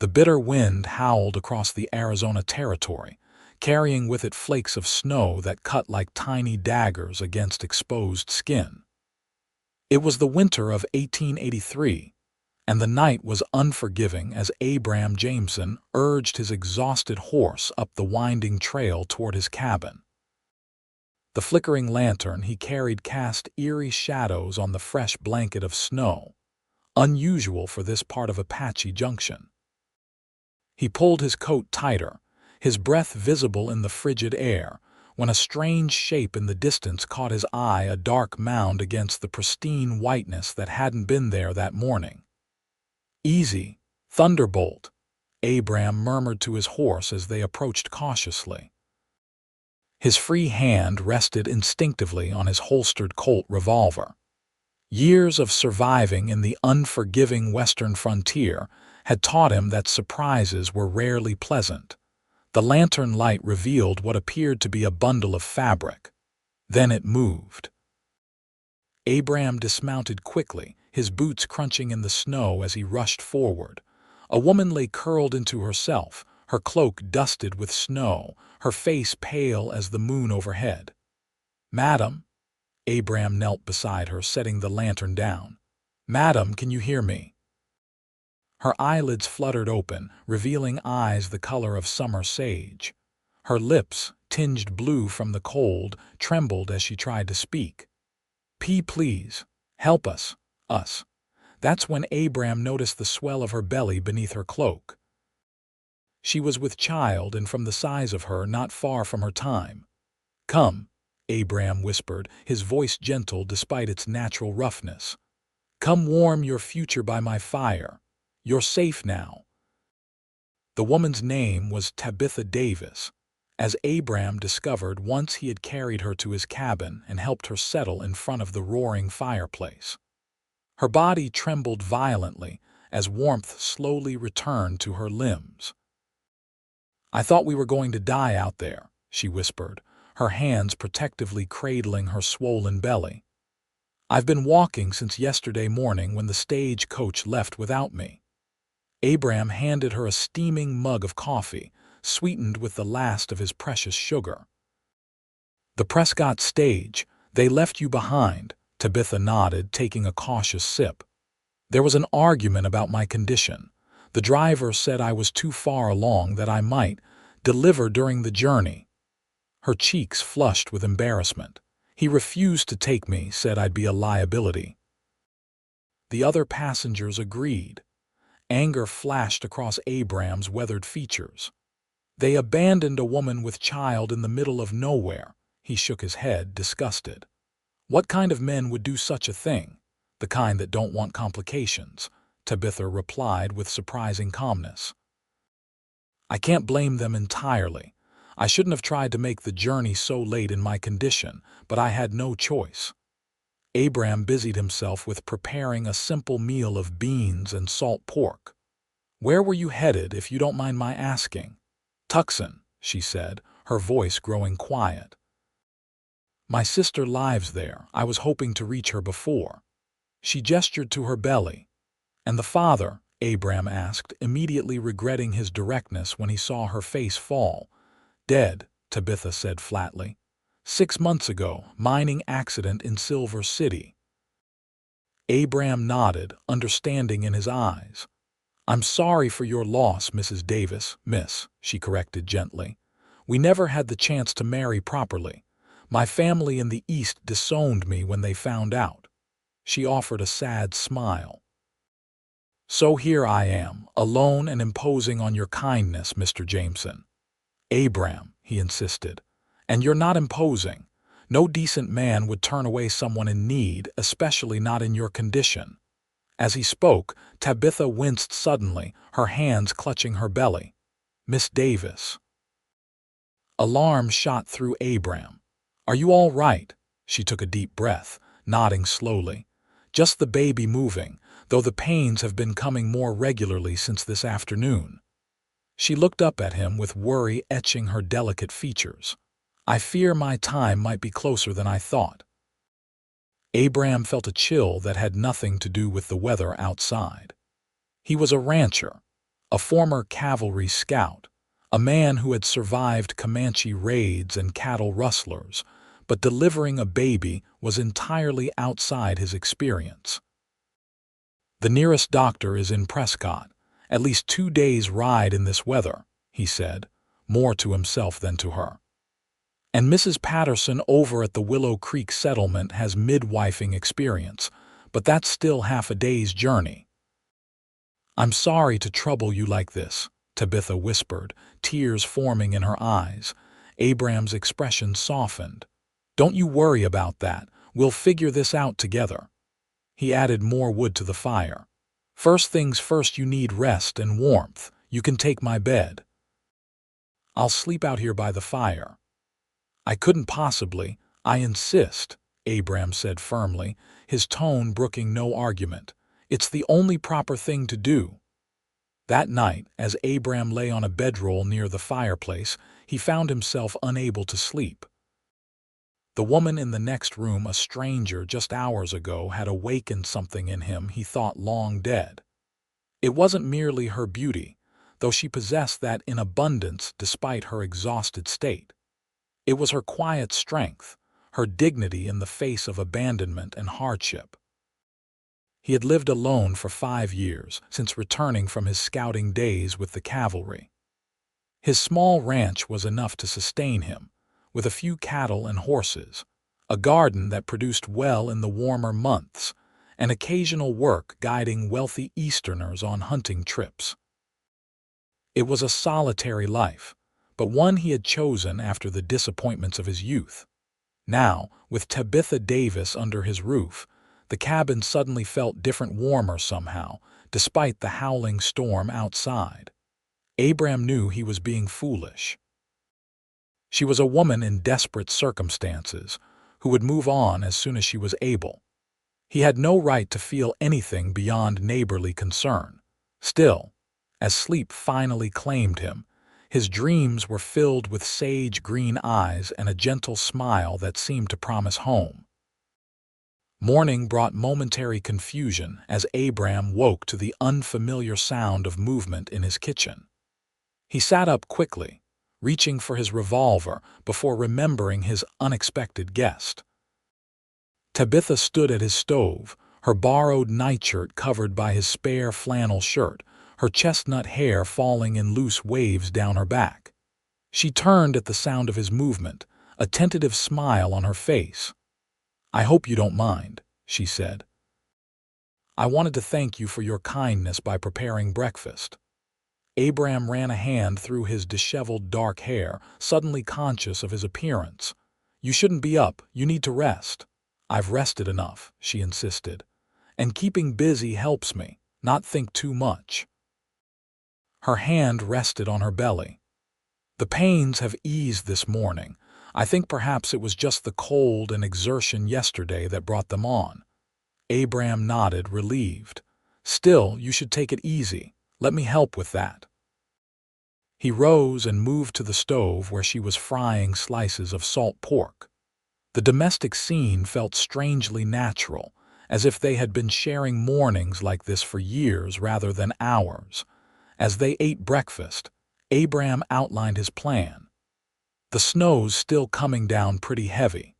The bitter wind howled across the Arizona territory, carrying with it flakes of snow that cut like tiny daggers against exposed skin. It was the winter of 1883, and the night was unforgiving as Abram Jameson urged his exhausted horse up the winding trail toward his cabin. The flickering lantern he carried cast eerie shadows on the fresh blanket of snow, unusual for this part of Apache Junction. He pulled his coat tighter, his breath visible in the frigid air, when a strange shape in the distance caught his eye, a dark mound against the pristine whiteness that hadn't been there that morning. "Easy, Thunderbolt," Abram murmured to his horse as they approached cautiously. His free hand rested instinctively on his holstered Colt revolver. Years of surviving in the unforgiving western frontier had taught him that surprises were rarely pleasant. The lantern light revealed what appeared to be a bundle of fabric. Then it moved. Abram dismounted quickly, his boots crunching in the snow as he rushed forward. A woman lay curled into herself, her cloak dusted with snow, her face pale as the moon overhead. "Madam," Abram knelt beside her, setting the lantern down. "Madam, can you hear me?" Her eyelids fluttered open, revealing eyes the color of summer sage. Her lips, tinged blue from the cold, trembled as she tried to speak. Please, help us." That's when Abram noticed the swell of her belly beneath her cloak. She was with child, and from the size of her, not far from her time. "Come," Abram whispered, his voice gentle despite its natural roughness. "Come warm your future by my fire. You're safe now." The woman's name was Tabitha Davis, as Abram discovered once he had carried her to his cabin and helped her settle in front of the roaring fireplace. Her body trembled violently as warmth slowly returned to her limbs. "I thought we were going to die out there," she whispered, her hands protectively cradling her swollen belly. "I've been walking since yesterday morning when the stagecoach left without me." Abram handed her a steaming mug of coffee, sweetened with the last of his precious sugar. "The Prescott stage, they left you behind," Tabitha nodded, taking a cautious sip. "There was an argument about my condition. The driver said I was too far along, that I might deliver during the journey." Her cheeks flushed with embarrassment. "He refused to take me, said I'd be a liability." The other passengers agreed. Anger flashed across Abram's weathered features. "They abandoned a woman with child in the middle of nowhere." He shook his head, disgusted. "What kind of men would do such a thing?" "The kind that don't want complications," Tabitha replied with surprising calmness. "I can't blame them entirely. I shouldn't have tried to make the journey so late in my condition, but I had no choice." Abram busied himself with preparing a simple meal of beans and salt pork. "Where were you headed, if you don't mind my asking?" "Tucson," she said, her voice growing quiet. "My sister lives there. I was hoping to reach her before." She gestured to her belly. "And the father?" Abram asked, immediately regretting his directness when he saw her face fall. "Dead," Tabitha said flatly. 6 months ago, mining accident in Silver City." Abram nodded, understanding in his eyes. "I'm sorry for your loss, Mrs. Davis, miss," she corrected gently. "We never had the chance to marry properly. My family in the East disowned me when they found out." She offered a sad smile. "So here I am, alone and imposing on your kindness, Mr. Jameson." "Abram," he insisted. "And you're not imposing. No decent man would turn away someone in need, especially not in your condition." As he spoke, Tabitha winced suddenly, her hands clutching her belly. "Miss Davis." Alarm shot through Abram. "Are you all right?" She took a deep breath, nodding slowly. "Just the baby moving, though the pains have been coming more regularly since this afternoon." She looked up at him with worry etching her delicate features. "I fear my time might be closer than I thought." Abram felt a chill that had nothing to do with the weather outside. He was a rancher, a former cavalry scout, a man who had survived Comanche raids and cattle rustlers, but delivering a baby was entirely outside his experience. "The nearest doctor is in Prescott. At least 2 days' ride in this weather," he said, more to himself than to her. "And Mrs. Patterson over at the Willow Creek settlement has midwifing experience, but that's still half a day's journey." "I'm sorry to trouble you like this," Tabitha whispered, tears forming in her eyes. Abram's expression softened. "Don't you worry about that. We'll figure this out together." He added more wood to the fire. "First things first, you need rest and warmth. You can take my bed." "I'll sleep out here by the fire." "I couldn't possibly. I insist," Abram said firmly, his tone brooking no argument. "It's the only proper thing to do." That night, as Abram lay on a bedroll near the fireplace, he found himself unable to sleep. The woman in the next room, a stranger just hours ago, had awakened something in him he thought long dead. It wasn't merely her beauty, though she possessed that in abundance despite her exhausted state. It was her quiet strength, her dignity in the face of abandonment and hardship. He had lived alone for 5 years, since returning from his scouting days with the cavalry. His small ranch was enough to sustain him, with a few cattle and horses, a garden that produced well in the warmer months, and occasional work guiding wealthy Easterners on hunting trips. It was a solitary life, but one he had chosen after the disappointments of his youth. Now, with Tabitha Davis under his roof, the cabin suddenly felt different, warmer somehow, despite the howling storm outside. Abram knew he was being foolish. She was a woman in desperate circumstances, who would move on as soon as she was able. He had no right to feel anything beyond neighborly concern. Still, as sleep finally claimed him, his dreams were filled with sage-green eyes and a gentle smile that seemed to promise home. Morning brought momentary confusion as Abram woke to the unfamiliar sound of movement in his kitchen. He sat up quickly, reaching for his revolver before remembering his unexpected guest. Tabitha stood at his stove, her borrowed nightshirt covered by his spare flannel shirt, her chestnut hair falling in loose waves down her back. She turned at the sound of his movement, a tentative smile on her face. "I hope you don't mind," she said. "I wanted to thank you for your kindness by preparing breakfast." Abram ran a hand through his disheveled dark hair, suddenly conscious of his appearance. "You shouldn't be up. You need to rest." "I've rested enough," she insisted. "And keeping busy helps me, not think too much." Her hand rested on her belly. "The pains have eased this morning. I think perhaps it was just the cold and exertion yesterday that brought them on." Abram nodded, relieved. "Still, you should take it easy. Let me help with that." He rose and moved to the stove where she was frying slices of salt pork. The domestic scene felt strangely natural, as if they had been sharing mornings like this for years rather than hours. As they ate breakfast, Abram outlined his plan. "The snow's still coming down pretty heavy.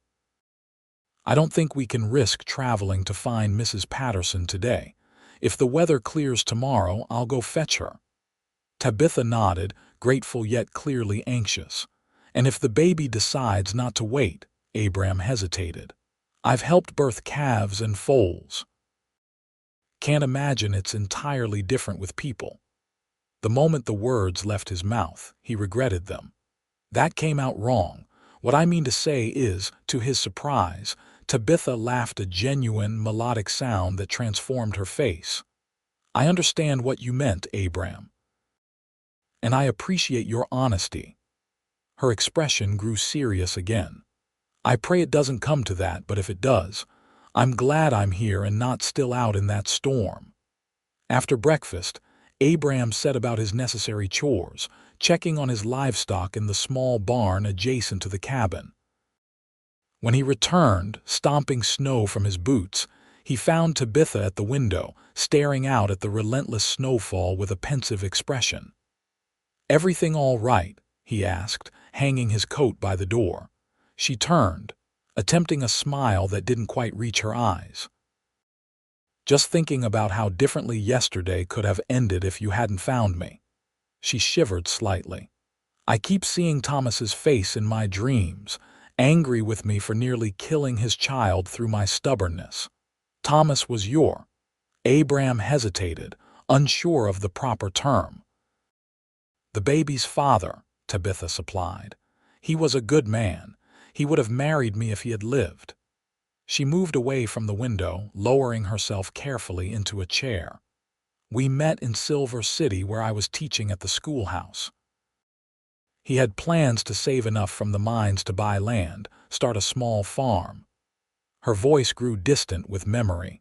I don't think we can risk traveling to find Mrs. Patterson today. If the weather clears tomorrow, I'll go fetch her." Tabitha nodded, grateful yet clearly anxious. "And if the baby decides not to wait," Abram hesitated. "I've helped birth calves and foals." "Can't imagine it's entirely different with people." The moment the words left his mouth, he regretted them. "That came out wrong. What I mean to say is," to his surprise, Tabitha laughed, a genuine, melodic sound that transformed her face. "I understand what you meant, Abram. And I appreciate your honesty." Her expression grew serious again. "I pray it doesn't come to that, but if it does, I'm glad I'm here and not still out in that storm." After breakfast, Abram set about his necessary chores, checking on his livestock in the small barn adjacent to the cabin. When he returned, stomping snow from his boots, He found Tabitha at the window, staring out at the relentless snowfall with a pensive expression. "Everything all right?" he asked, hanging his coat by the door. She turned, attempting a smile that didn't quite reach her eyes. "Just thinking about how differently yesterday could have ended if you hadn't found me." She shivered slightly. "I keep seeing Thomas's face in my dreams, angry with me for nearly killing his child through my stubbornness." "Thomas was your—" Abram hesitated, unsure of the proper term. "The baby's father," Tabitha supplied. "He was a good man. He would have married me if he had lived." She moved away from the window, lowering herself carefully into a chair. "We met in Silver City where I was teaching at the schoolhouse. He had plans to save enough from the mines to buy land, start a small farm." Her voice grew distant with memory.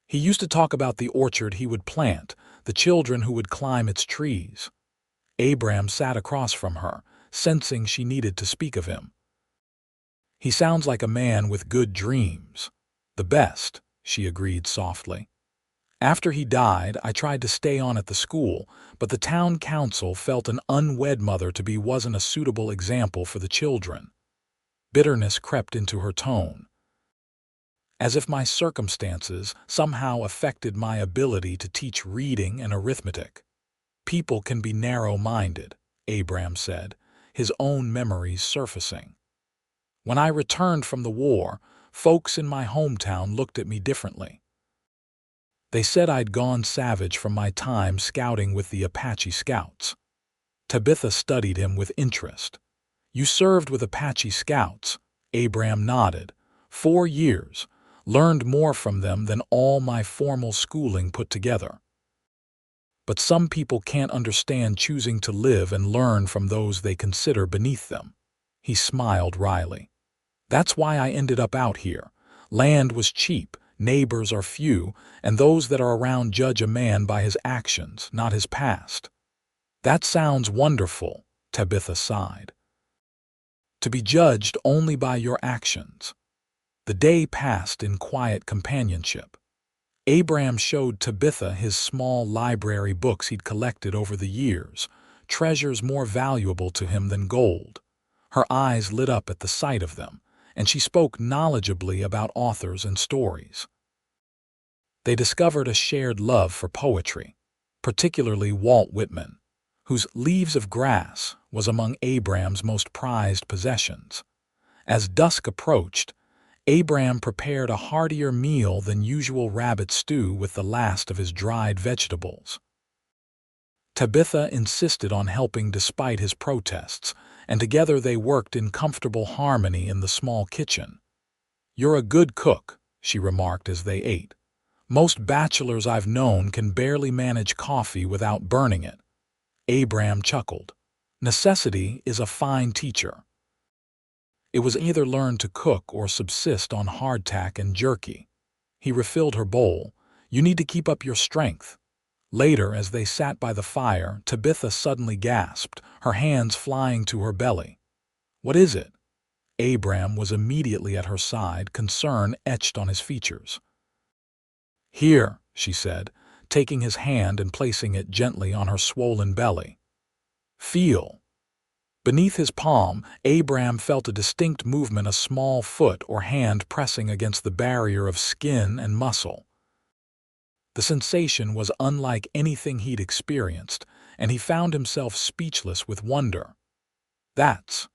"He used to talk about the orchard he would plant, the children who would climb its trees." Abram sat across from her, sensing she needed to speak of him. "He sounds like a man with good dreams." "The best," she agreed softly. "After he died, I tried to stay on at the school, but the town council felt an unwed mother to be wasn't a suitable example for the children." Bitterness crept into her tone. "As if my circumstances somehow affected my ability to teach reading and arithmetic." "People can be narrow-minded," Abram said, his own memories surfacing. "When I returned from the war, folks in my hometown looked at me differently. They said I'd gone savage from my time scouting with the Apache Scouts." Tabitha studied him with interest. "You served with Apache Scouts?" Abram nodded. 4 years. Learned more from them than all my formal schooling put together. But some people can't understand choosing to live and learn from those they consider beneath them." He smiled wryly. "That's why I ended up out here. Land was cheap, neighbors are few, and those that are around judge a man by his actions, not his past." "That sounds wonderful," Tabitha sighed. "To be judged only by your actions." The day passed in quiet companionship. Abram showed Tabitha his small library books he'd collected over the years, treasures more valuable to him than gold. Her eyes lit up at the sight of them, and she spoke knowledgeably about authors and stories. They discovered a shared love for poetry, particularly Walt Whitman, whose Leaves of Grass was among Abram's most prized possessions. As dusk approached, Abram prepared a heartier meal than usual rabbit stew with the last of his dried vegetables. Tabitha insisted on helping despite his protests, and together they worked in comfortable harmony in the small kitchen. "You're a good cook," she remarked as they ate. "Most bachelors I've known can barely manage coffee without burning it." Abram chuckled. "Necessity is a fine teacher." It was either learn to cook or subsist on hardtack and jerky. He refilled her bowl. "You need to keep up your strength." Later, as they sat by the fire, Tabitha suddenly gasped, her hands flying to her belly. "What is it?" Abram was immediately at her side, concern etched on his features. "Here," she said, taking his hand and placing it gently on her swollen belly. "Feel." Beneath his palm, Abram felt a distinct movement, a small foot or hand pressing against the barrier of skin and muscle. The sensation was unlike anything he'd experienced, and he found himself speechless with wonder. "That's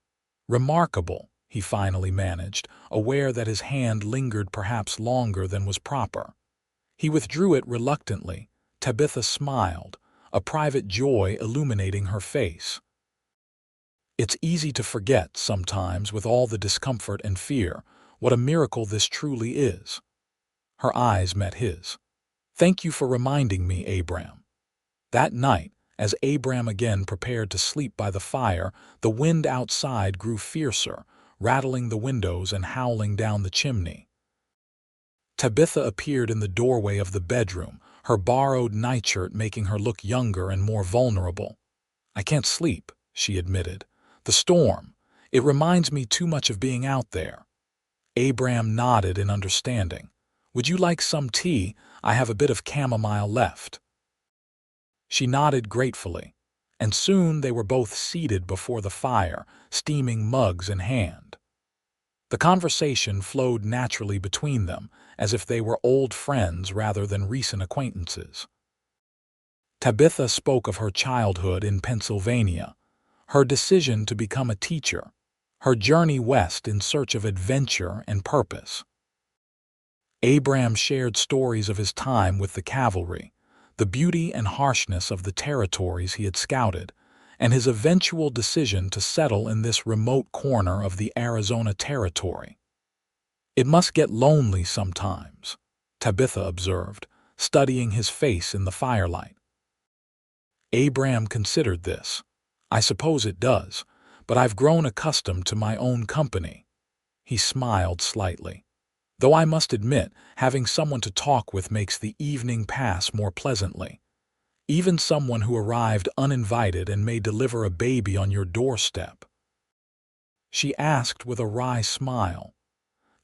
remarkable," he finally managed, aware that his hand lingered perhaps longer than was proper. He withdrew it reluctantly. Tabitha smiled, a private joy illuminating her face. "It's easy to forget, sometimes, with all the discomfort and fear, what a miracle this truly is." Her eyes met his. "Thank you for reminding me, Abram." That night, as Abram again prepared to sleep by the fire, the wind outside grew fiercer, rattling the windows and howling down the chimney. Tabitha appeared in the doorway of the bedroom, her borrowed nightshirt making her look younger and more vulnerable. "I can't sleep," she admitted. "The storm. It reminds me too much of being out there." Abram nodded in understanding. Would you like some tea? I have a bit of chamomile left." She nodded gratefully, and soon they were both seated before the fire, steaming mugs in hand. The conversation flowed naturally between them, as if they were old friends rather than recent acquaintances. Tabitha spoke of her childhood in Pennsylvania, her decision to become a teacher, her journey west in search of adventure and purpose. Abram shared stories of his time with the cavalry, the beauty and harshness of the territories he had scouted, and his eventual decision to settle in this remote corner of the Arizona Territory. "It must get lonely sometimes," Tabitha observed, studying his face in the firelight. Abram considered this. "I suppose it does, but I've grown accustomed to my own company." He smiled slightly. "Though I must admit, having someone to talk with makes the evening pass more pleasantly. Even someone who arrived uninvited and may deliver a baby on your doorstep." She asked with a wry smile.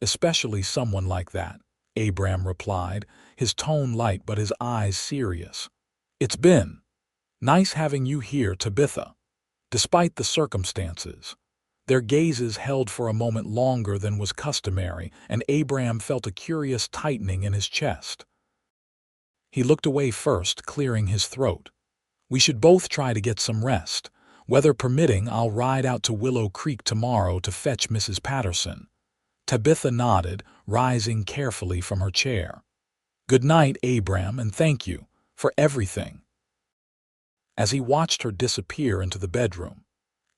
"Especially someone like that," Abram replied, his tone light but his eyes serious. "It's been nice having you here, Tabitha, despite the circumstances." Their gazes held for a moment longer than was customary, and Abram felt a curious tightening in his chest. He looked away first, clearing his throat. "We should both try to get some rest. Weather permitting, I'll ride out to Willow Creek tomorrow to fetch Mrs. Patterson." Tabitha nodded, rising carefully from her chair. "Good night, Abram, and thank you for everything." As he watched her disappear into the bedroom,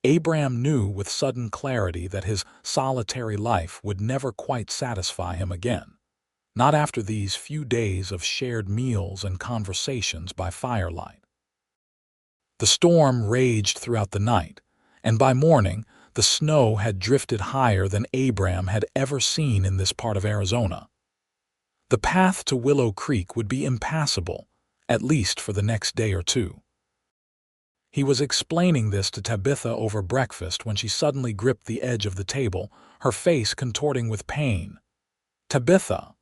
Abram knew with sudden clarity that his solitary life would never quite satisfy him again. Not after these few days of shared meals and conversations by firelight. The storm raged throughout the night, and by morning the snow had drifted higher than Abram had ever seen in this part of Arizona. The path to Willow Creek would be impassable, at least for the next day or two. He was explaining this to Tabitha over breakfast when she suddenly gripped the edge of the table, her face contorting with pain. "Tabitha!"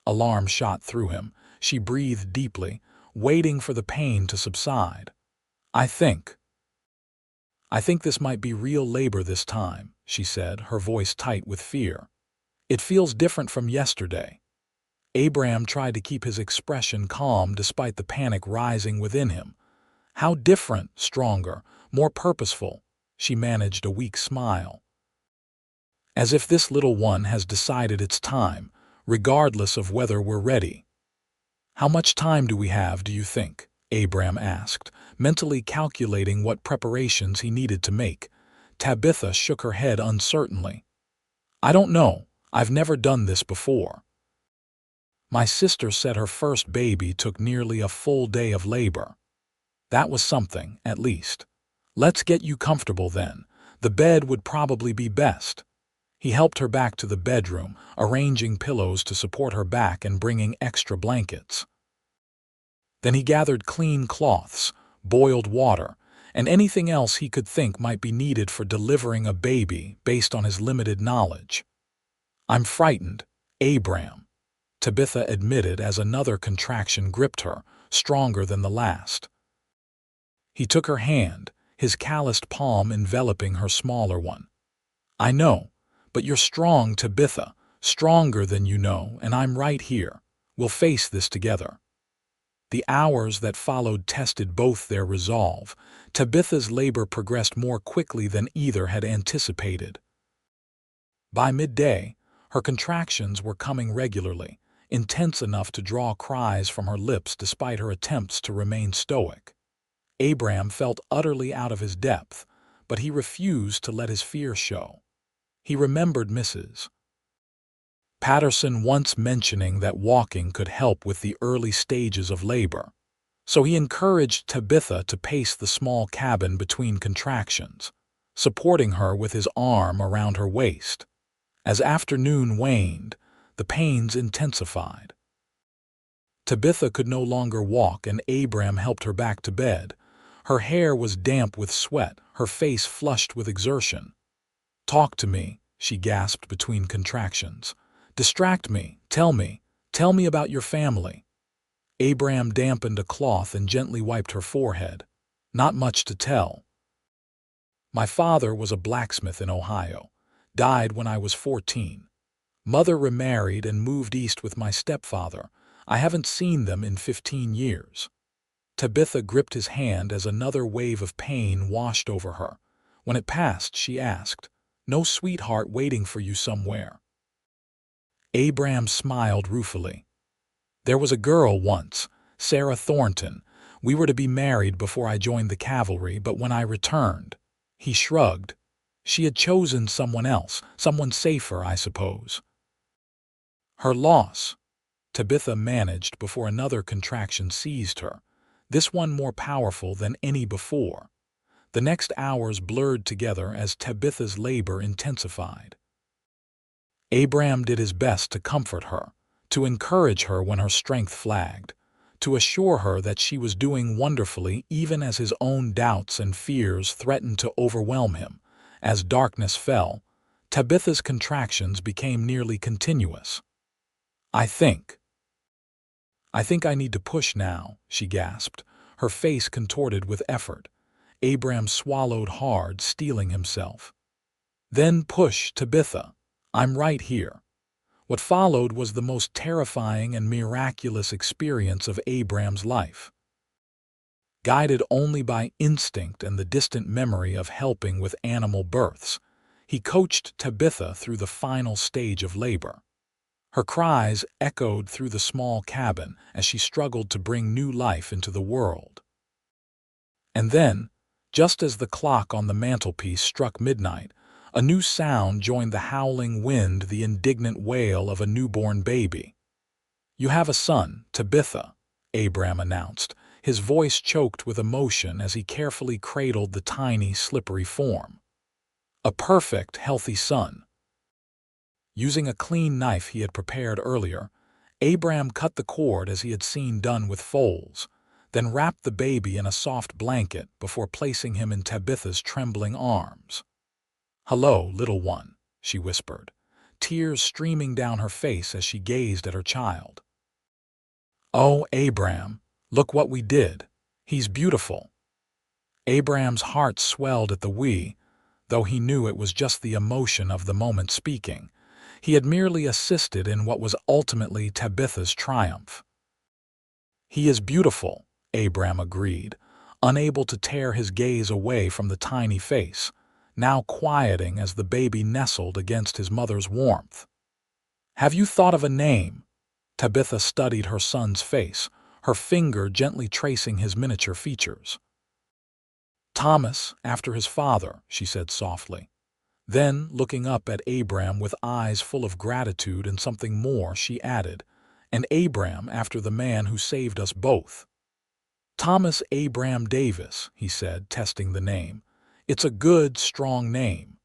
Alarm shot through him. She breathed deeply, waiting for the pain to subside. I think this might be real labor this time," she said, her voice tight with fear. "It feels different from yesterday." Abram tried to keep his expression calm despite the panic rising within him. "How different, stronger, more purposeful?" She managed a weak smile. "As if this little one has decided it's time, regardless of whether we're ready." "How much time do we have, do you think?" Abram asked, mentally calculating what preparations he needed to make. Tabitha shook her head uncertainly. "I don't know. I've never done this before. My sister said her first baby took nearly a full day of labor. That was something, at least. Let's get you comfortable then. The bed would probably be best." He helped her back to the bedroom, arranging pillows to support her back and bringing extra blankets. Then he gathered clean cloths, boiled water, and anything else he could think might be needed for delivering a baby based on his limited knowledge. "I'm frightened, Abram," Tabitha admitted as another contraction gripped her, stronger than the last. He took her hand, his calloused palm enveloping her smaller one. "I know, but you're strong, Tabitha, stronger than you know, and I'm right here. We'll face this together." The hours that followed tested both their resolve. Tabitha's labor progressed more quickly than either had anticipated. By midday, her contractions were coming regularly, intense enough to draw cries from her lips despite her attempts to remain stoic. Abram felt utterly out of his depth, but he refused to let his fear show. He remembered Mrs. Patterson once mentioning that walking could help with the early stages of labor, so he encouraged Tabitha to pace the small cabin between contractions, supporting her with his arm around her waist. As afternoon waned, the pains intensified. Tabitha could no longer walk, and Abram helped her back to bed. Her hair was damp with sweat, her face flushed with exertion. "Talk to me," she gasped between contractions. "Distract me, tell me Tell me about your family." Abram dampened a cloth and gently wiped her forehead. "Not much to tell. My father was a blacksmith in Ohio. Died when I was 14. Mother remarried and moved east with my stepfather. I haven't seen them in 15 years. Tabitha gripped his hand as another wave of pain washed over her. When it passed, she asked, "No sweetheart waiting for you somewhere?" Abram smiled ruefully. "There was a girl once, Sarah Thornton. We were to be married before I joined the cavalry, but when I returned—" He shrugged. "She had chosen someone else, someone safer, I suppose." "Her loss," Tabitha managed before another contraction seized her, this one more powerful than any before. The next hours blurred together as Tabitha's labor intensified. Abram did his best to comfort her, to encourage her when her strength flagged, to assure her that she was doing wonderfully even as his own doubts and fears threatened to overwhelm him. As darkness fell, Tabitha's contractions became nearly continuous. I think I need to push now," she gasped, her face contorted with effort. Abram swallowed hard, steeling himself. "Then push, Tabitha. I'm right here." What followed was the most terrifying and miraculous experience of Abram's life. Guided only by instinct and the distant memory of helping with animal births, he coached Tabitha through the final stage of labor. Her cries echoed through the small cabin as she struggled to bring new life into the world. And then, just as the clock on the mantelpiece struck midnight, a new sound joined the howling wind, the indignant wail of a newborn baby. "You have a son, Tabitha," Abram announced, his voice choked with emotion as he carefully cradled the tiny, slippery form. "A perfect, healthy son." Using a clean knife he had prepared earlier, Abram cut the cord as he had seen done with foals, then wrapped the baby in a soft blanket before placing him in Tabitha's trembling arms. "Hello, little one," she whispered, tears streaming down her face as she gazed at her child. "Oh, Abram, look what we did. He's beautiful." Abram's heart swelled at the "we," though he knew it was just the emotion of the moment speaking. He had merely assisted in what was ultimately Tabitha's triumph. "He is beautiful," Abram agreed, unable to tear his gaze away from the tiny face, now quieting as the baby nestled against his mother's warmth. "Have you thought of a name?" Tabitha studied her son's face, her finger gently tracing his miniature features. "Thomas, after his father," she said softly. Then, looking up at Abram with eyes full of gratitude and something more, she added, "And Abram after the man who saved us both." "Thomas Abram Davis," he said, testing the name. "It's a good, strong name."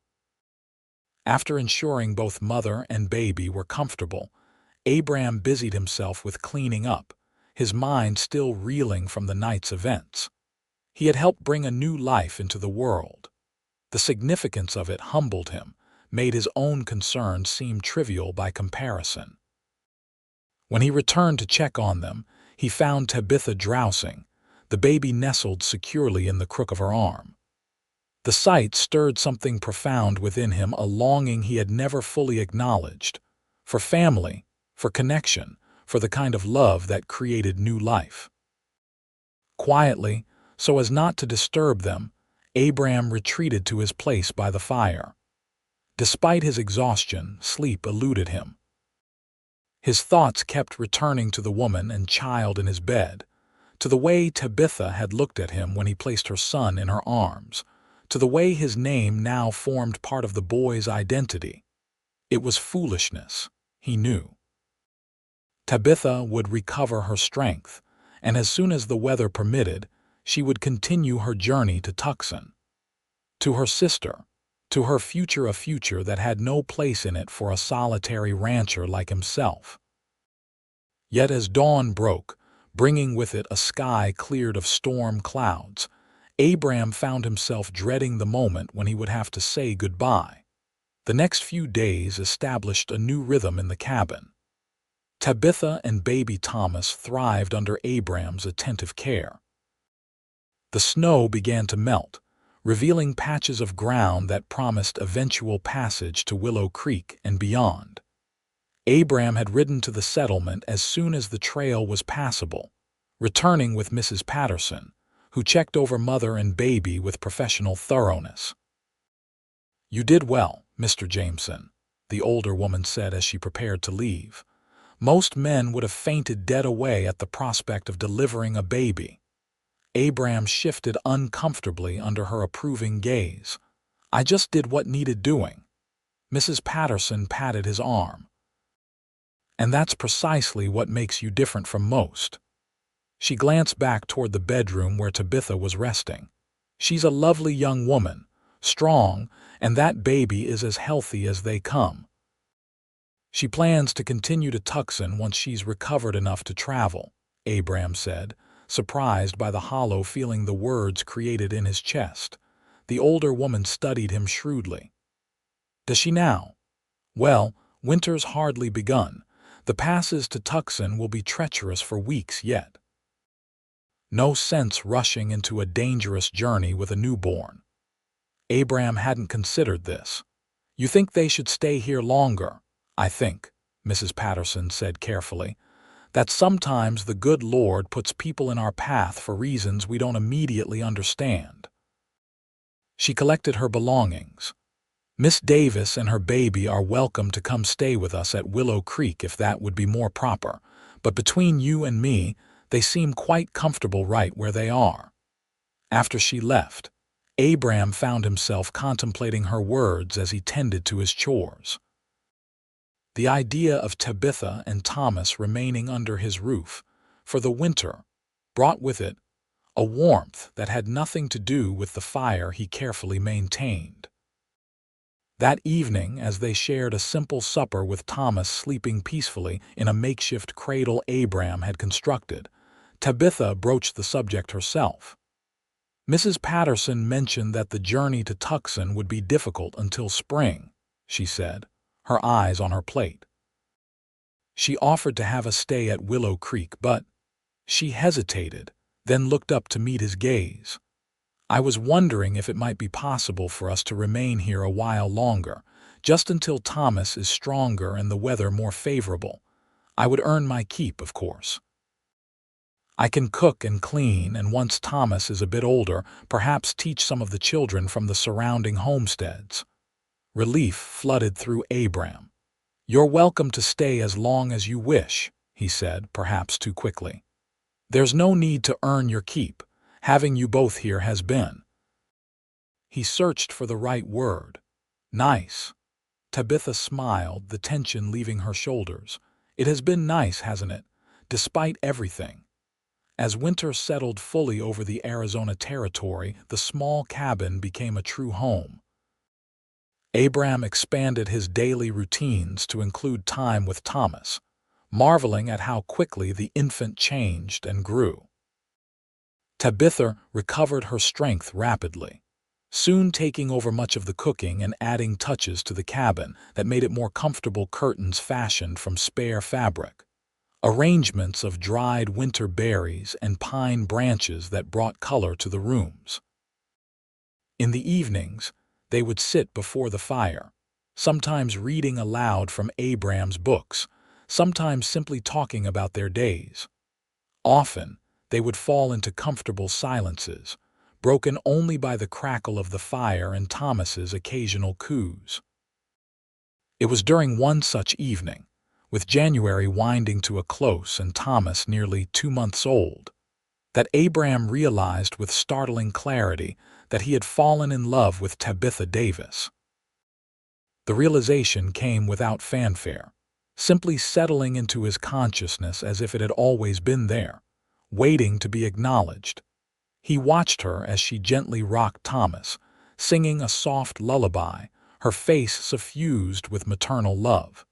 After ensuring both mother and baby were comfortable, Abram busied himself with cleaning up, his mind still reeling from the night's events. He had helped bring a new life into the world. The significance of it humbled him, made his own concerns seem trivial by comparison. When he returned to check on them, he found Tabitha drowsing, the baby nestled securely in the crook of her arm. The sight stirred something profound within him, a longing he had never fully acknowledged, for family, for connection, for the kind of love that created new life. Quietly, so as not to disturb them, Abram retreated to his place by the fire. Despite his exhaustion, sleep eluded him. His thoughts kept returning to the woman and child in his bed, to the way Tabitha had looked at him when he placed her son in her arms, to the way his name now formed part of the boy's identity. It was foolishness, he knew. Tabitha would recover her strength, and as soon as the weather permitted, she would continue her journey to Tucson. To her sister, to her future, a future that had no place in it for a solitary rancher like himself. Yet as dawn broke, bringing with it a sky cleared of storm clouds, Abram found himself dreading the moment when he would have to say goodbye. The next few days established a new rhythm in the cabin. Tabitha and baby Thomas thrived under Abram's attentive care. The snow began to melt, revealing patches of ground that promised eventual passage to Willow Creek and beyond. Abram had ridden to the settlement as soon as the trail was passable, returning with Mrs. Patterson, who checked over mother and baby with professional thoroughness. "You did well, Mr. Jameson," the older woman said as she prepared to leave. "Most men would have fainted dead away at the prospect of delivering a baby." Abram shifted uncomfortably under her approving gaze. "I just did what needed doing." Mrs. Patterson patted his arm. "And that's precisely what makes you different from most." She glanced back toward the bedroom where Tabitha was resting. "She's a lovely young woman, strong, and that baby is as healthy as they come. She plans to continue to Tucson once she's recovered enough to travel," Abram said, surprised by the hollow feeling the words created in his chest. The older woman studied him shrewdly. "Does she now?" "Well, winter's hardly begun. The passes to Tucson will be treacherous for weeks yet. No sense rushing into a dangerous journey with a newborn." Abram hadn't considered this. "You think they should stay here longer?" "I think," Mrs. Patterson said carefully, "that sometimes the good Lord puts people in our path for reasons we don't immediately understand." She collected her belongings. "Miss Davis and her baby are welcome to come stay with us at Willow Creek if that would be more proper, but between you and me, they seem quite comfortable right where they are." After she left, Abram found himself contemplating her words as he tended to his chores. The idea of Tabitha and Thomas remaining under his roof for the winter brought with it a warmth that had nothing to do with the fire he carefully maintained. That evening, as they shared a simple supper with Thomas sleeping peacefully in a makeshift cradle Abram had constructed, Tabitha broached the subject herself. "Mrs. Patterson mentioned that the journey to Tucson would be difficult until spring," she said, her eyes on her plate. "She offered to have us stay at Willow Creek, but—" She hesitated, then looked up to meet his gaze. "I was wondering if it might be possible for us to remain here a while longer, just until Thomas is stronger and the weather more favorable. I would earn my keep, of course. I can cook and clean, and once Thomas is a bit older, perhaps teach some of the children from the surrounding homesteads." Relief flooded through Abram. "You're welcome to stay as long as you wish," he said, perhaps too quickly. "There's no need to earn your keep. Having you both here has been—" He searched for the right word. "Nice." Tabitha smiled, the tension leaving her shoulders. "It has been nice, hasn't it? Despite everything." As winter settled fully over the Arizona territory, the small cabin became a true home. Abram expanded his daily routines to include time with Thomas, marveling at how quickly the infant changed and grew. Tabitha recovered her strength rapidly, soon taking over much of the cooking and adding touches to the cabin that made it more comfortable. Curtains fashioned from spare fabric, arrangements of dried winter berries and pine branches that brought color to the rooms. In the evenings, they would sit before the fire, sometimes reading aloud from Abram's books, sometimes simply talking about their days. Often, they would fall into comfortable silences, broken only by the crackle of the fire and Thomas's occasional coos. It was during one such evening, with January winding to a close and Thomas nearly 2 months old, that Abram realized with startling clarity that he had fallen in love with Tabitha Davis. The realization came without fanfare, simply settling into his consciousness as if it had always been there, waiting to be acknowledged. He watched her as she gently rocked Thomas, singing a soft lullaby, her face suffused with maternal love.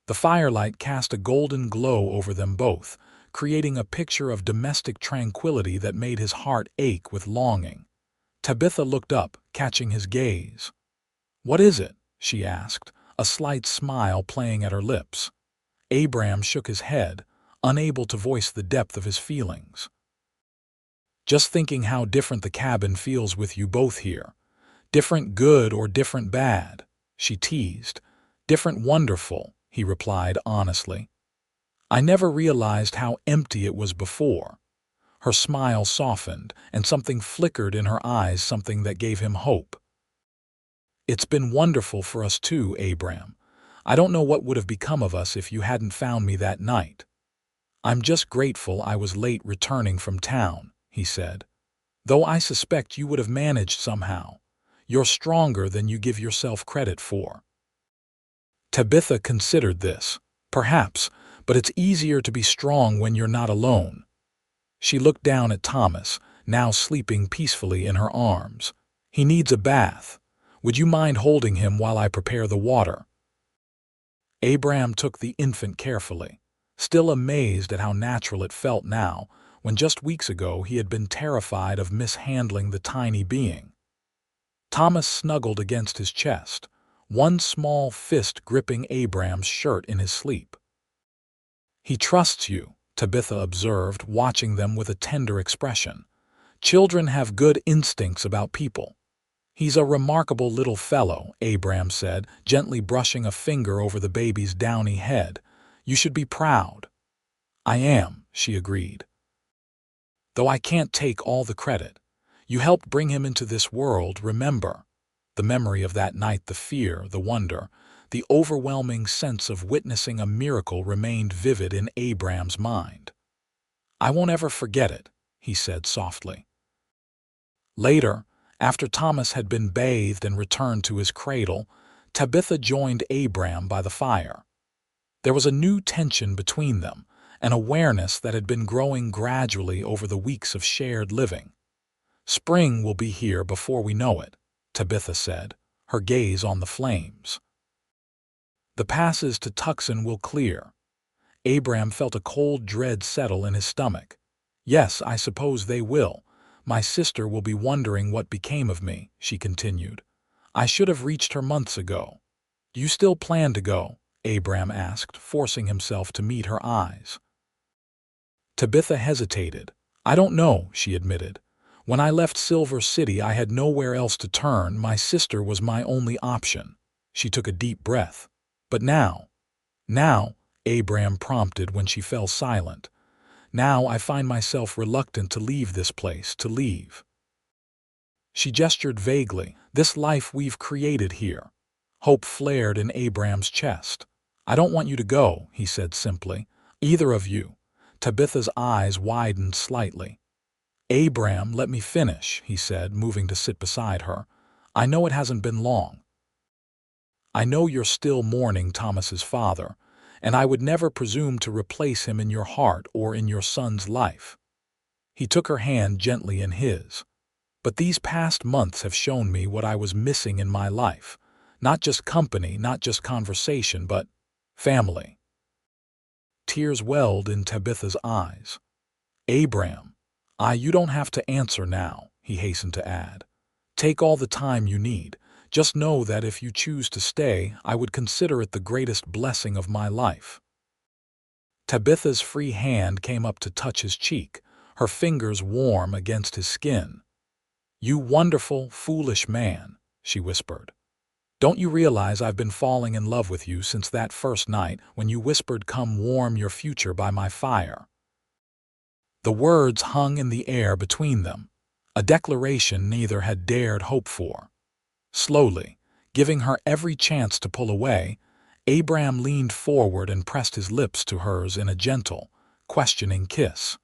The firelight cast a golden glow over them both, creating a picture of domestic tranquility that made his heart ache with longing. Tabitha looked up, catching his gaze. "What is it?" she asked, a slight smile playing at her lips. Abram shook his head, unable to voice the depth of his feelings. Just thinking how different the cabin feels with you both here. Different good or different bad, she teased. Different wonderful, he replied honestly. I never realized how empty it was before. Her smile softened, and something flickered in her eyes, something that gave him hope. It's been wonderful for us too, Abram. I don't know what would have become of us if you hadn't found me that night. I'm just grateful I was late returning from town, he said. Though I suspect you would have managed somehow. You're stronger than you give yourself credit for. Tabitha considered this. Perhaps, but it's easier to be strong when you're not alone. She looked down at Thomas, now sleeping peacefully in her arms. He needs a bath. Would you mind holding him while I prepare the water? Abram took the infant carefully, still amazed at how natural it felt now, when just weeks ago he had been terrified of mishandling the tiny being. Thomas snuggled against his chest, one small fist gripping Abram's shirt in his sleep. He trusts you, Tabitha observed, watching them with a tender expression. Children have good instincts about people. He's a remarkable little fellow, Abram said, gently brushing a finger over the baby's downy head. You should be proud. I am, she agreed. Though I can't take all the credit. You helped bring him into this world, remember. The memory of that night, the fear, the wonder, the overwhelming sense of witnessing a miracle remained vivid in Abram's mind. I won't ever forget it, he said softly. Later, after Thomas had been bathed and returned to his cradle, Tabitha joined Abram by the fire. There was a new tension between them, an awareness that had been growing gradually over the weeks of shared living. Spring will be here before we know it, Tabitha said, her gaze on the flames. The passes to Tucson will clear. Abram felt a cold dread settle in his stomach. Yes, I suppose they will. My sister will be wondering what became of me, she continued. I should have reached her months ago. Do you still plan to go? Abram asked, forcing himself to meet her eyes. Tabitha hesitated. I don't know, she admitted. When I left Silver City, I had nowhere else to turn. My sister was my only option. She took a deep breath. But now, Abram prompted when she fell silent. Now I find myself reluctant to leave this place, to leave. She gestured vaguely. This life we've created here. Hope flared in Abram's chest. I don't want you to go, he said simply. Either of you. Tabitha's eyes widened slightly. Abram, let me finish, he said, moving to sit beside her. I know it hasn't been long. I know you're still mourning Thomas's father, and I would never presume to replace him in your heart or in your son's life. He took her hand gently in his. But these past months have shown me what I was missing in my life. Not just company, not just conversation, but family. Tears welled in Tabitha's eyes. Abram, you don't have to answer now, he hastened to add. Take all the time you need. Just know that if you choose to stay, I would consider it the greatest blessing of my life. Tabitha's free hand came up to touch his cheek, her fingers warm against his skin. You wonderful, foolish man, she whispered. Don't you realize I've been falling in love with you since that first night when you whispered, come warm your future by my fire? The words hung in the air between them, a declaration neither had dared hope for. Slowly, giving her every chance to pull away, Abram leaned forward and pressed his lips to hers in a gentle, questioning kiss.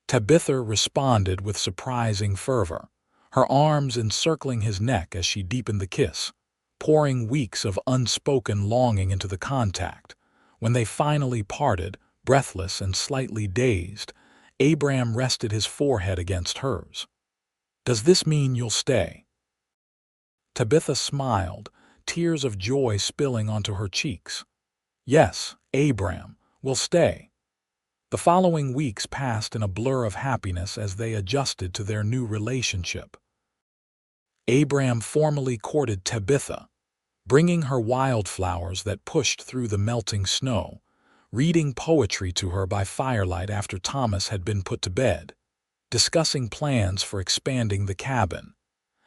Tabitha responded with surprising fervor, her arms encircling his neck as she deepened the kiss, pouring weeks of unspoken longing into the contact. When they finally parted, breathless and slightly dazed, Abram rested his forehead against hers. Does this mean you'll stay? Tabitha smiled, tears of joy spilling onto her cheeks. Yes, Abram, we'll stay. The following weeks passed in a blur of happiness as they adjusted to their new relationship. Abram formally courted Tabitha, bringing her wildflowers that pushed through the melting snow, reading poetry to her by firelight after Thomas had been put to bed, discussing plans for expanding the cabin,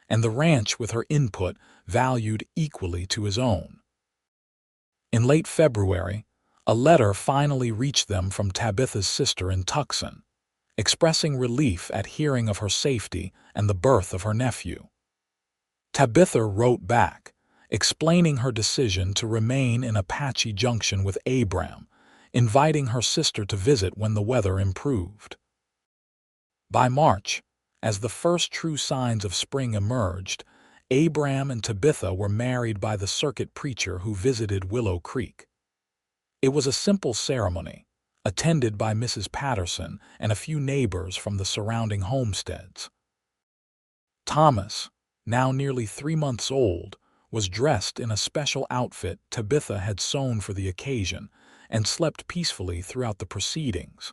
and the ranch with her input valued equally to his own. In late February, a letter finally reached them from Tabitha's sister in Tucson, expressing relief at hearing of her safety and the birth of her nephew. Tabitha wrote back, explaining her decision to remain in Apache Junction with Abram, inviting her sister to visit when the weather improved. By March, as the first true signs of spring emerged, Abram and Tabitha were married by the circuit preacher who visited Willow Creek. It was a simple ceremony, attended by Mrs. Patterson and a few neighbors from the surrounding homesteads. Thomas, now nearly 3 months old, was dressed in a special outfit Tabitha had sewn for the occasion and slept peacefully throughout the proceedings.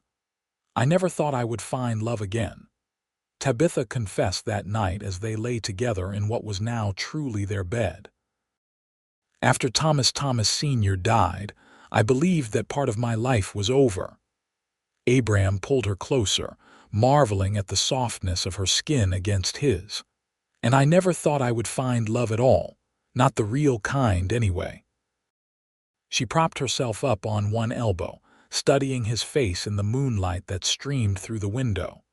"I never thought I would find love again," Tabitha confessed that night as they lay together in what was now truly their bed. "After Thomas Sr. died, I believed that part of my life was over." Abram pulled her closer, marveling at the softness of her skin against his. "And I never thought I would find love at all, not the real kind anyway." She propped herself up on one elbow, studying his face in the moonlight that streamed through the window.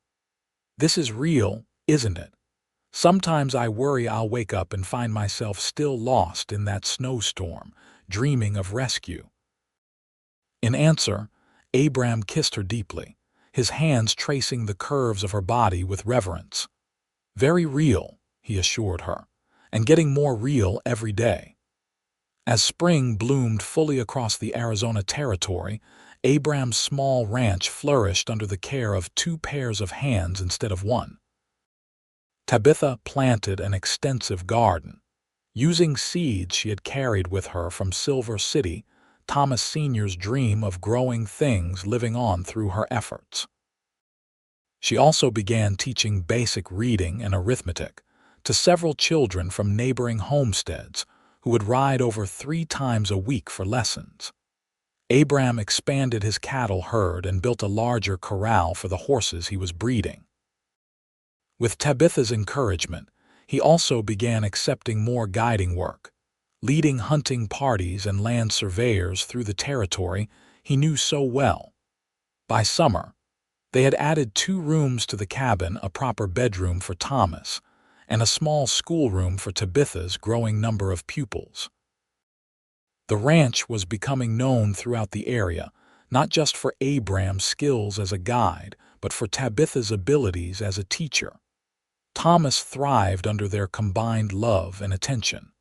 "This is real, isn't it? Sometimes I worry I'll wake up and find myself still lost in that snowstorm, dreaming of rescue." In answer, Abram kissed her deeply, his hands tracing the curves of her body with reverence. "Very real," he assured her, "and getting more real every day." As spring bloomed fully across the Arizona territory, Abram's small ranch flourished under the care of 2 pairs of hands instead of 1. Tabitha planted an extensive garden. Using seeds she had carried with her from Silver City, Thomas Sr.'s dream of growing things living on through her efforts. She also began teaching basic reading and arithmetic to several children from neighboring homesteads who would ride over 3 times a week for lessons. Abram expanded his cattle herd and built a larger corral for the horses he was breeding. With Tabitha's encouragement, he also began accepting more guiding work, leading hunting parties and land surveyors through the territory he knew so well. By summer, they had added 2 rooms to the cabin, a proper bedroom for Thomas, and a small schoolroom for Tabitha's growing number of pupils. The ranch was becoming known throughout the area, not just for Abram's skills as a guide, but for Tabitha's abilities as a teacher. Thomas thrived under their combined love and attention.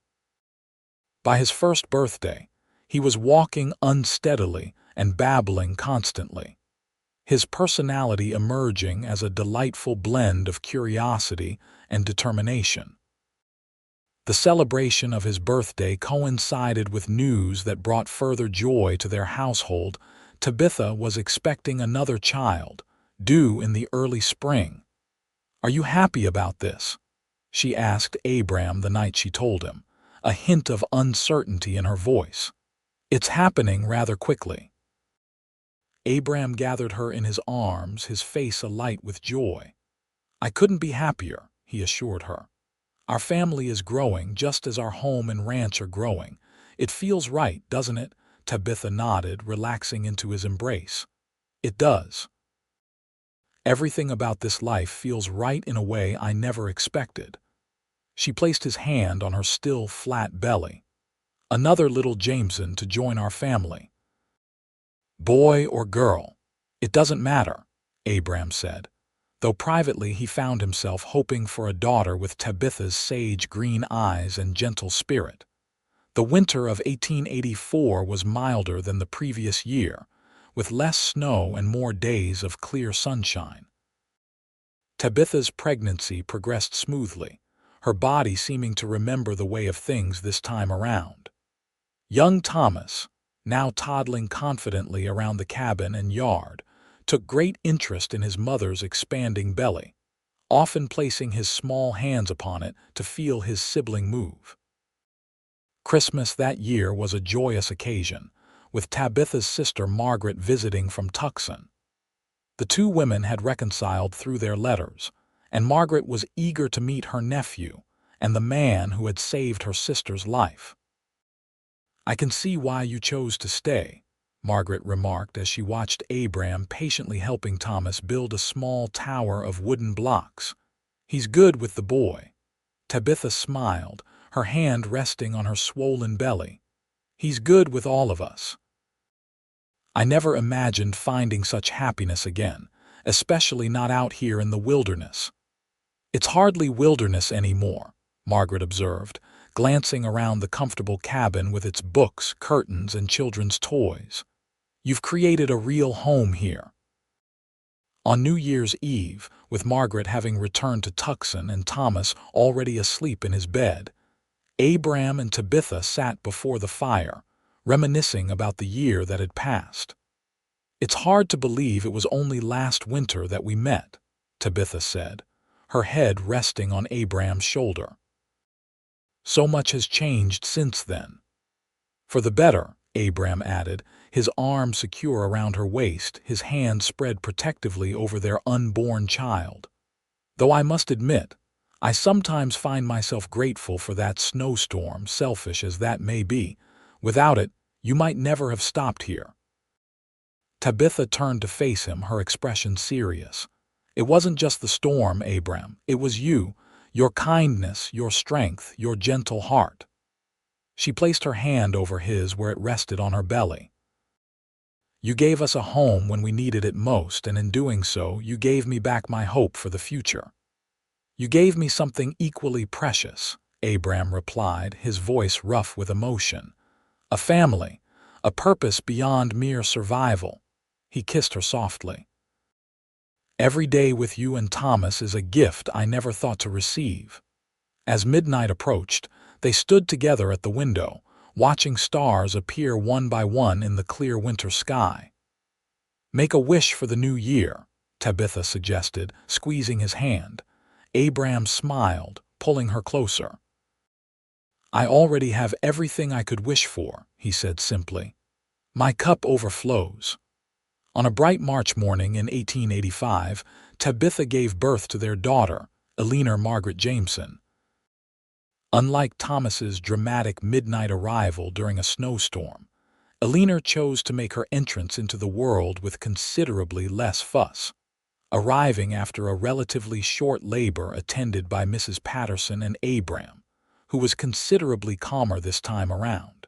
By his first birthday, he was walking unsteadily and babbling constantly, his personality emerging as a delightful blend of curiosity and determination. The celebration of his birthday coincided with news that brought further joy to their household. Tabitha was expecting another child, due in the early spring. "Are you happy about this?" she asked Abram the night she told him, a hint of uncertainty in her voice. "It's happening rather quickly." Abram gathered her in his arms, his face alight with joy. "I couldn't be happier," he assured her. "Our family is growing just as our home and ranch are growing. It feels right, doesn't it?" Tabitha nodded, relaxing into his embrace. "It does. Everything about this life feels right in a way I never expected." She placed his hand on her still flat belly. "Another little Jameson to join our family." "Boy or girl, it doesn't matter," Abram said, though privately he found himself hoping for a daughter with Tabitha's sage green eyes and gentle spirit. The winter of 1884 was milder than the previous year, with less snow and more days of clear sunshine. Tabitha's pregnancy progressed smoothly, her body seeming to remember the way of things this time around. Young Thomas, now toddling confidently around the cabin and yard, took great interest in his mother's expanding belly, often placing his small hands upon it to feel his sibling move. Christmas that year was a joyous occasion, with Tabitha's sister Margaret visiting from Tucson. The two women had reconciled through their letters, and Margaret was eager to meet her nephew and the man who had saved her sister's life. "I can see why you chose to stay," Margaret remarked as she watched Abram patiently helping Thomas build a small tower of wooden blocks. "He's good with the boy." Tabitha smiled, her hand resting on her swollen belly. "He's good with all of us." "I never imagined finding such happiness again, especially not out here in the wilderness." "It's hardly wilderness anymore," Margaret observed, glancing around the comfortable cabin with its books, curtains, and children's toys. "You've created a real home here." On New Year's Eve, with Margaret having returned to Tucson and Thomas already asleep in his bed, Abram and Tabitha sat before the fire, reminiscing about the year that had passed. "It's hard to believe it was only last winter that we met," Tabitha said, her head resting on Abram's shoulder. "So much has changed since then." "For the better," Abram added, his arm secure around her waist, his hand spread protectively over their unborn child. "Though I must admit, I sometimes find myself grateful for that snowstorm, selfish as that may be. Without it, you might never have stopped here." Tabitha turned to face him, her expression serious. "It wasn't just the storm, Abram. It was you, your kindness, your strength, your gentle heart." She placed her hand over his where it rested on her belly. "You gave us a home when we needed it most, and in doing so, you gave me back my hope for the future." "You gave me something equally precious," Abram replied, his voice rough with emotion. "A family, a purpose beyond mere survival." He kissed her softly. "Every day with you and Thomas is a gift I never thought to receive." As midnight approached, they stood together at the window, watching stars appear one by one in the clear winter sky. "Make a wish for the new year," Tabitha suggested, squeezing his hand. Abram smiled, pulling her closer. "I already have everything I could wish for," he said simply. "My cup overflows." On a bright March morning in 1885, Tabitha gave birth to their daughter, Eleanor Margaret Jameson. Unlike Thomas's dramatic midnight arrival during a snowstorm, Eleanor chose to make her entrance into the world with considerably less fuss, arriving after a relatively short labor attended by Mrs. Patterson and Abram, who was considerably calmer this time around.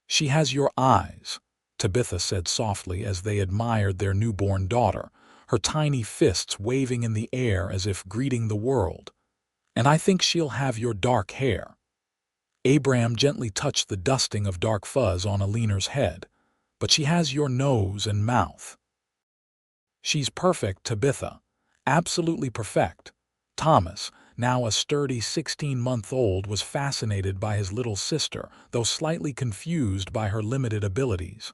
"She has your eyes," Tabitha said softly as they admired their newborn daughter, her tiny fists waving in the air as if greeting the world. "And I think she'll have your dark hair." Abram gently touched the dusting of dark fuzz on Eleanor's head. "But she has your nose and mouth." "She's perfect, Tabitha. Absolutely perfect." Thomas, now a sturdy 16-month-old, was fascinated by his little sister, though slightly confused by her limited abilities.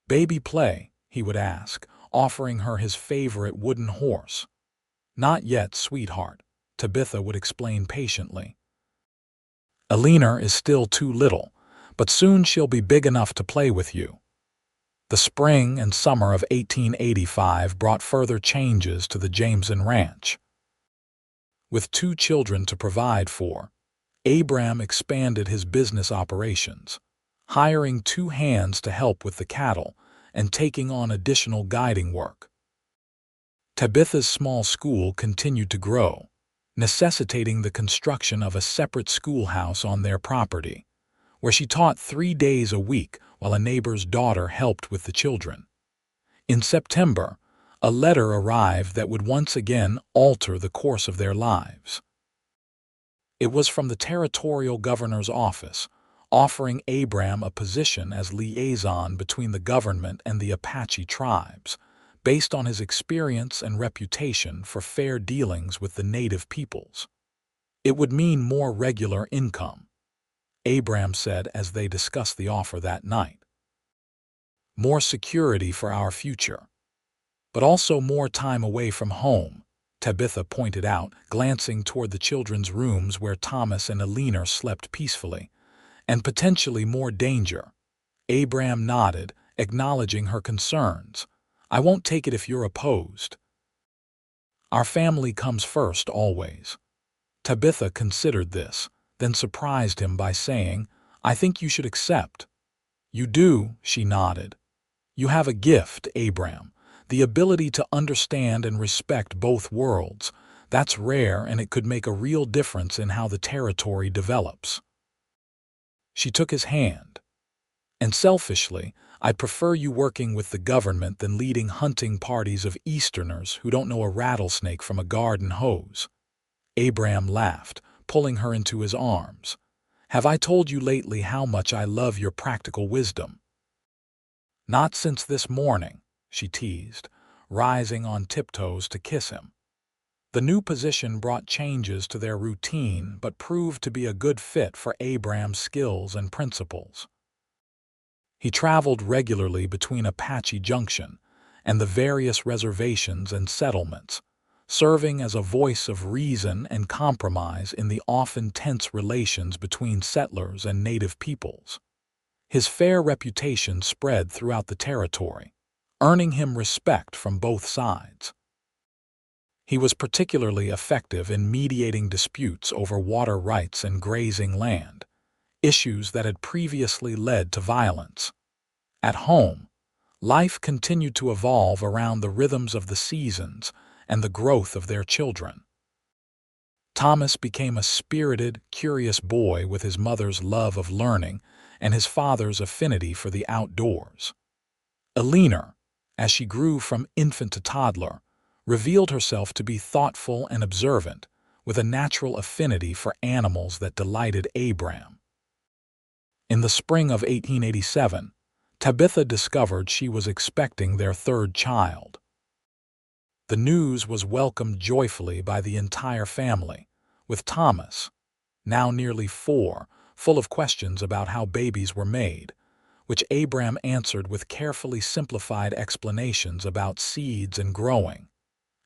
"Baby play?" he would ask, offering her his favorite wooden horse. "Not yet, sweetheart," Tabitha would explain patiently. "Eleanor is still too little, but soon she'll be big enough to play with you." The spring and summer of 1885 brought further changes to the Jameson Ranch. With 2 children to provide for, Abram expanded his business operations, hiring 2 hands to help with the cattle and taking on additional guiding work. Tabitha's small school continued to grow, necessitating the construction of a separate schoolhouse on their property, where she taught 3 days a week while a neighbor's daughter helped with the children. In September, a letter arrived that would once again alter the course of their lives. It was from the territorial governor's office, offering Abram a position as liaison between the government and the Apache tribes, based on his experience and reputation for fair dealings with the native peoples. It would mean more regular income, Abram said as they discussed the offer that night. "More security for our future, but also more time away from home," Tabitha pointed out, glancing toward the children's rooms where Thomas and Eleanor slept peacefully. and potentially more danger. Abram nodded, acknowledging her concerns. I won't take it if you're opposed. Our family comes first, always. Tabitha considered this, then surprised him by saying, I think you should accept. You do, she nodded. You have a gift, Abram, the ability to understand and respect both worlds. That's rare, and it could make a real difference in how the territory develops. She took his hand. And selfishly, I prefer you working with the government than leading hunting parties of Easterners who don't know a rattlesnake from a garden hose. Abram laughed, pulling her into his arms. Have I told you lately how much I love your practical wisdom? Not since this morning, she teased, rising on tiptoes to kiss him. The new position brought changes to their routine but proved to be a good fit for Abram's skills and principles. He traveled regularly between Apache Junction and the various reservations and settlements, serving as a voice of reason and compromise in the often tense relations between settlers and native peoples. His fair reputation spread throughout the territory, earning him respect from both sides. He was particularly effective in mediating disputes over water rights and grazing land, issues that had previously led to violence. At home, life continued to evolve around the rhythms of the seasons and the growth of their children. Thomas became a spirited, curious boy with his mother's love of learning and his father's affinity for the outdoors. Eleanor, as she grew from infant to toddler, revealed herself to be thoughtful and observant, with a natural affinity for animals that delighted Abram. In the spring of 1887, Tabitha discovered she was expecting their third child. The news was welcomed joyfully by the entire family, with Thomas, now nearly 4, full of questions about how babies were made, which Abram answered with carefully simplified explanations about seeds and growing.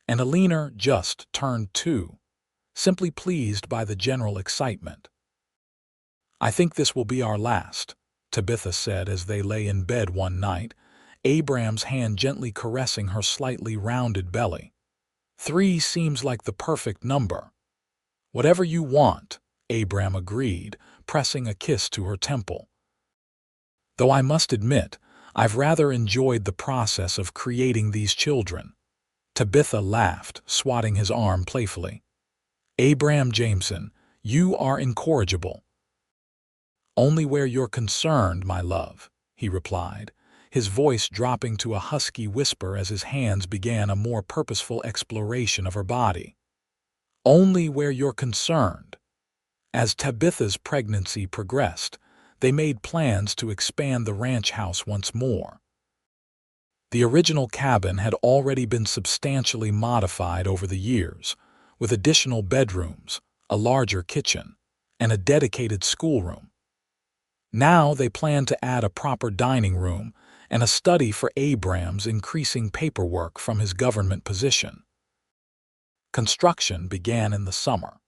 And Eleanor just turned 2, simply pleased by the general excitement. I think this will be our last, Tabitha said as they lay in bed one night, Abram's hand gently caressing her slightly rounded belly. 3 seems like the perfect number. Whatever you want, Abram agreed, pressing a kiss to her temple. Though I must admit, I've rather enjoyed the process of creating these children. Tabitha laughed, swatting his arm playfully. Abram Jameson, you are incorrigible. Only where you're concerned, my love, he replied, his voice dropping to a husky whisper as his hands began a more purposeful exploration of her body. Only where you're concerned. As Tabitha's pregnancy progressed, they made plans to expand the ranch house once more. The original cabin had already been substantially modified over the years, with additional bedrooms, a larger kitchen, and a dedicated schoolroom. Now they planned to add a proper dining room and a study for Abram's increasing paperwork from his government position. Construction began in the summer,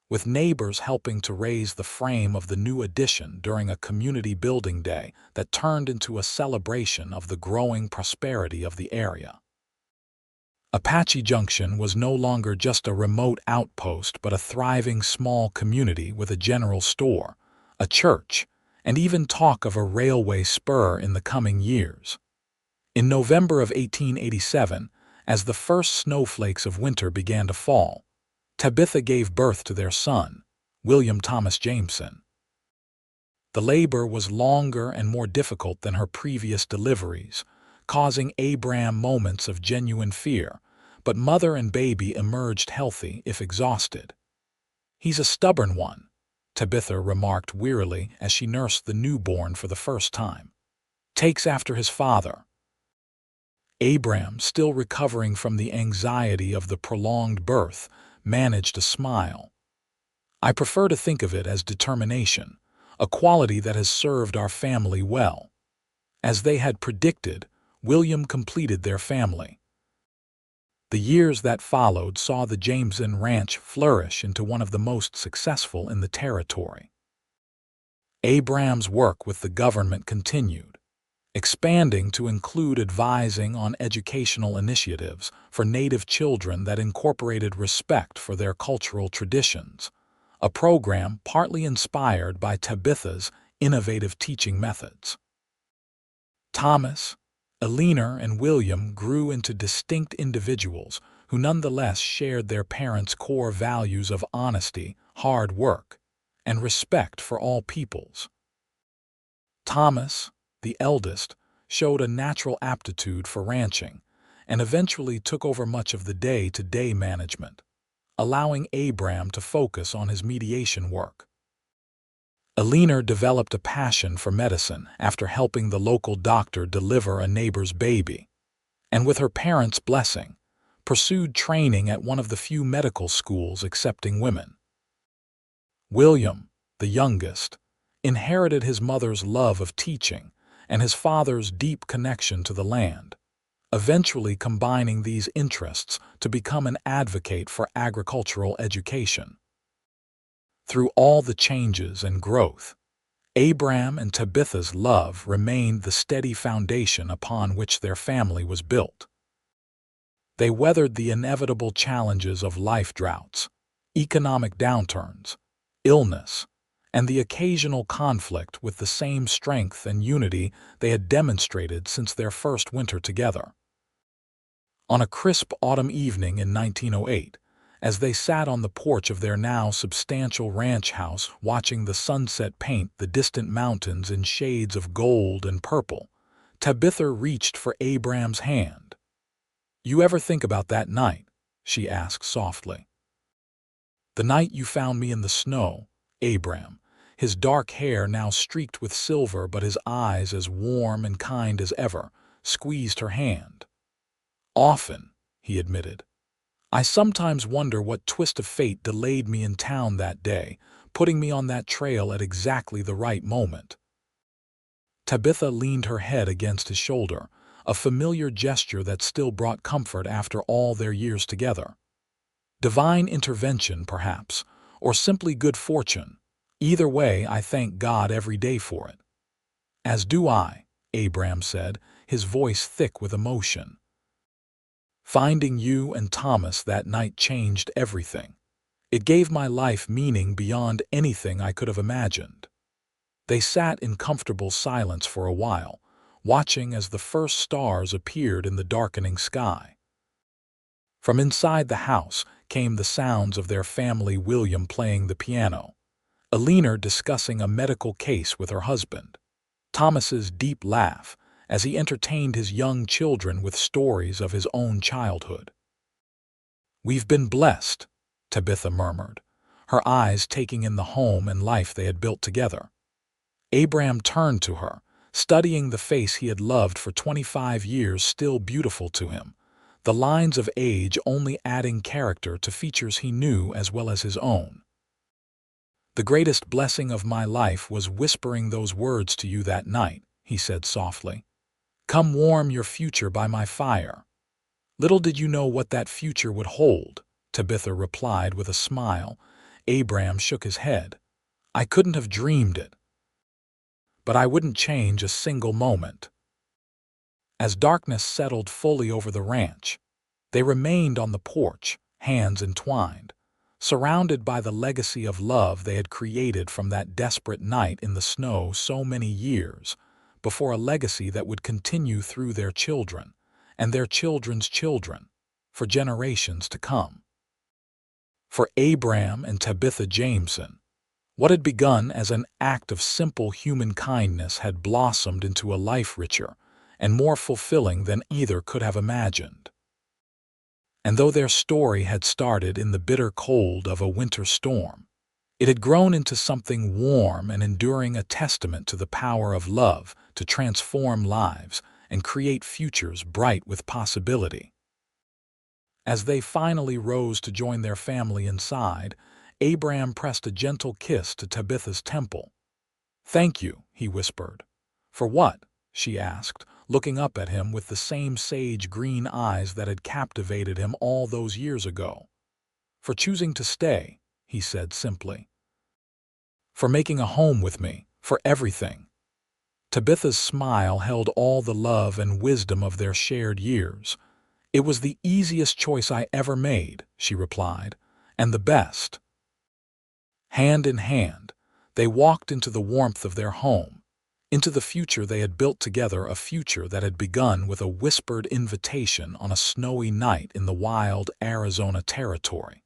with neighbors helping to raise the frame of the new addition during a community building day that turned into a celebration of the growing prosperity of the area. Apache Junction was no longer just a remote outpost but a thriving small community with a general store, a church, and even talk of a railway spur in the coming years. In November of 1887, as the first snowflakes of winter began to fall, Tabitha gave birth to their son, William Thomas Jameson. The labor was longer and more difficult than her previous deliveries, causing Abram moments of genuine fear, but mother and baby emerged healthy if exhausted. He's a stubborn one, Tabitha remarked wearily as she nursed the newborn for the first time. Takes after his father. Abram, still recovering from the anxiety of the prolonged birth, managed a smile. I prefer to think of it as determination, a quality that has served our family well. As they had predicted, William completed their family. The years that followed saw the Jameson Ranch flourish into one of the most successful in the territory. Abram's work with the government continued, expanding to include advising on educational initiatives for Native children that incorporated respect for their cultural traditions, a program partly inspired by Tabitha's innovative teaching methods. Thomas, Eleanor, and William grew into distinct individuals who nonetheless shared their parents' core values of honesty, hard work, and respect for all peoples. Thomas, the eldest, showed a natural aptitude for ranching and eventually took over much of the day-to-day management, allowing Abram to focus on his mediation work. Eleanor developed a passion for medicine after helping the local doctor deliver a neighbor's baby, and with her parents' blessing, pursued training at one of the few medical schools accepting women. William, the youngest, inherited his mother's love of teaching and his father's deep connection to the land, eventually combining these interests to become an advocate for agricultural education. Through all the changes and growth, Abram and Tabitha's love remained the steady foundation upon which their family was built. They weathered the inevitable challenges of life droughts, economic downturns, illness, and the occasional conflict with the same strength and unity they had demonstrated since their first winter together. On a crisp autumn evening in 1908, as they sat on the porch of their now substantial ranch house watching the sunset paint the distant mountains in shades of gold and purple, Tabitha reached for Abram's hand. "You ever think about that night?" she asked softly. "The night you found me in the snow," Abram, his dark hair now streaked with silver but his eyes as warm and kind as ever, squeezed her hand. "Often," he admitted. "I sometimes wonder what twist of fate delayed me in town that day, putting me on that trail at exactly the right moment." Tabitha leaned her head against his shoulder, a familiar gesture that still brought comfort after all their years together. Divine intervention, perhaps, or simply good fortune. Either way, I thank God every day for it. "As do I," Abram said, his voice thick with emotion. "Finding you and Thomas that night changed everything. It gave my life meaning beyond anything I could have imagined." They sat in comfortable silence for a while, watching as the first stars appeared in the darkening sky. From inside the house came the sounds of their family, William playing the piano, Eleanor discussing a medical case with her husband, Thomas's deep laugh as he entertained his young children with stories of his own childhood. "We've been blessed," Tabitha murmured, her eyes taking in the home and life they had built together. Abram turned to her, studying the face he had loved for 25 years still beautiful to him, the lines of age only adding character to features he knew as well as his own. "The greatest blessing of my life was whispering those words to you that night," he said softly. "Come warm your future by my fire." "Little did you know what that future would hold," Tabitha replied with a smile. Abram shook his head. "I couldn't have dreamed it. But I wouldn't change a single moment." As darkness settled fully over the ranch, they remained on the porch, hands entwined, surrounded by the legacy of love they had created from that desperate night in the snow so many years before, a legacy that would continue through their children and their children's children for generations to come. For Abram and Tabitha Jameson, what had begun as an act of simple human kindness had blossomed into a life richer and more fulfilling than either could have imagined. And though their story had started in the bitter cold of a winter storm, it had grown into something warm and enduring, a testament to the power of love to transform lives and create futures bright with possibility. As they finally rose to join their family inside, Abram pressed a gentle kiss to Tabitha's temple. "Thank you," he whispered. "For what?" she asked, looking up at him with the same sage green eyes that had captivated him all those years ago. "For choosing to stay," he said simply. "For making a home with me, for for everything." Tabitha's smile held all the love and wisdom of their shared years. "It was the easiest choice I ever made," she replied, "and the best." Hand in hand, they walked into the warmth of their home, into the future they had built together, a future that had begun with a whispered invitation on a snowy night in the wild Arizona territory.